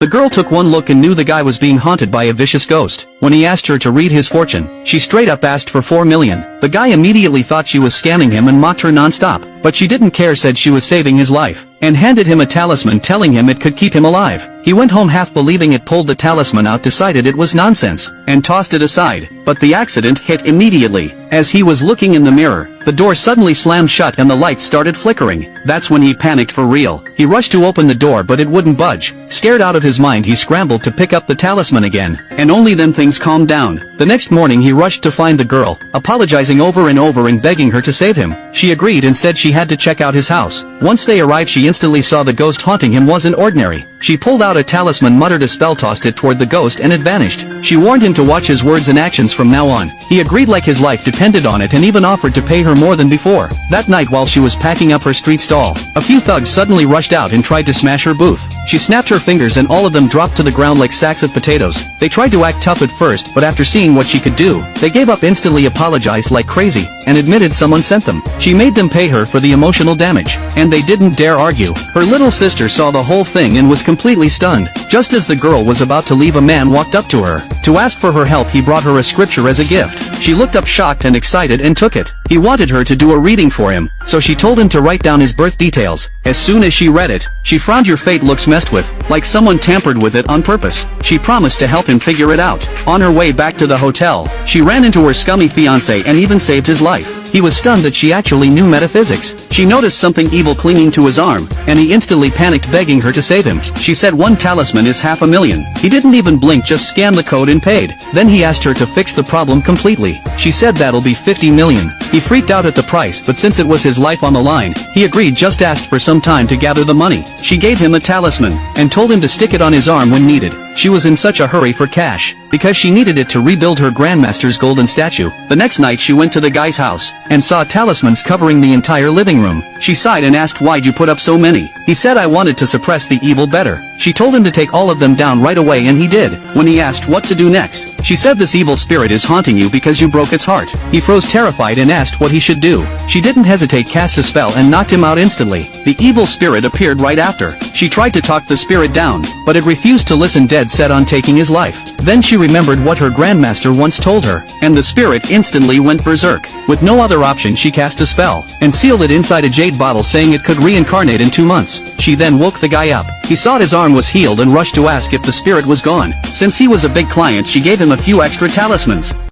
The girl took one look and knew the guy was being haunted by a vicious ghost. When he asked her to read his fortune, she straight up asked for 4 million. The guy immediately thought she was scamming him and mocked her non-stop, but she didn't care, said she was saving his life, and handed him a talisman telling him it could keep him alive. He went home half believing it, pulled the talisman out, decided it was nonsense, and tossed it aside. But the accident hit immediately. As he was looking in the mirror, the door suddenly slammed shut and the lights started flickering. That's when he panicked for real. He rushed to open the door but it wouldn't budge. Scared out of his mind, he scrambled to pick up the talisman again, and only then things calmed down. The next morning he rushed to find the girl, apologizing over and over and begging her to save him. She agreed and said she had to check out his house. Once they arrived, she instantly saw the ghost haunting him wasn't ordinary. She pulled out a talisman, muttered a spell, tossed it toward the ghost, and it vanished. She warned him to watch his words and actions from now on. He agreed like his life depended on it and even offered to pay her more than before. That night while she was packing up her street stall, a few thugs suddenly rushed out and tried to smash her booth. She snapped her fingers and all of them dropped to the ground like sacks of potatoes. They tried to act tough at first, but after seeing what she could do, they gave up instantly, apologized like crazy, and admitted someone sent them. She made them pay her for the emotional damage, and they didn't dare argue. Her little sister saw the whole thing and was completely stunned. Just as the girl was about to leave, a man walked up to her. To ask for her help, he brought her a scripture as a gift. She looked up shocked and excited and took it. He wanted her to do a reading for him, so she told him to write down his birth details. As soon as she read it, she frowned. Your fate looks messed with, like someone tampered with it on purpose. She promised to help him figure it out. On her way back to the hotel, she ran into her scummy fiancé and even saved his life. He was stunned that she actually knew metaphysics. She noticed something evil clinging to his arm, and he instantly panicked, begging her to save him. She said one talisman is $500,000. He didn't even blink, just scanned the code and paid. Then he asked her to fix the problem completely. She said that'll be $50 million. He freaked out at the price, but since it was his life on the line, he agreed, just asked for some time to gather the money. She gave him a talisman, and told him to stick it on his arm when needed. She was in such a hurry for cash, because she needed it to rebuild her grandmaster's golden statue. The next night she went to the guy's house, and saw talismans covering the entire living room. She sighed and asked, why'd you put up so many? He said, I wanted to suppress the evil better. She told him to take all of them down right away, and he did. When he asked what to do next, she said, this evil spirit is haunting you because you broke its heart. He froze terrified and asked what he should do. She didn't hesitate, cast a spell and knocked him out instantly. The evil spirit appeared right after. She tried to talk the spirit down, but it refused to listen, dead set on taking his life. Then she remembered what her grandmaster once told her, and the spirit instantly went berserk. With no other option, she cast a spell, and sealed it inside a jade bottle, saying it could reincarnate in 2 months. She then woke the guy up. He saw his arm was healed and rushed to ask if the spirit was gone. Since he was a big client, she gave him a few extra talismans.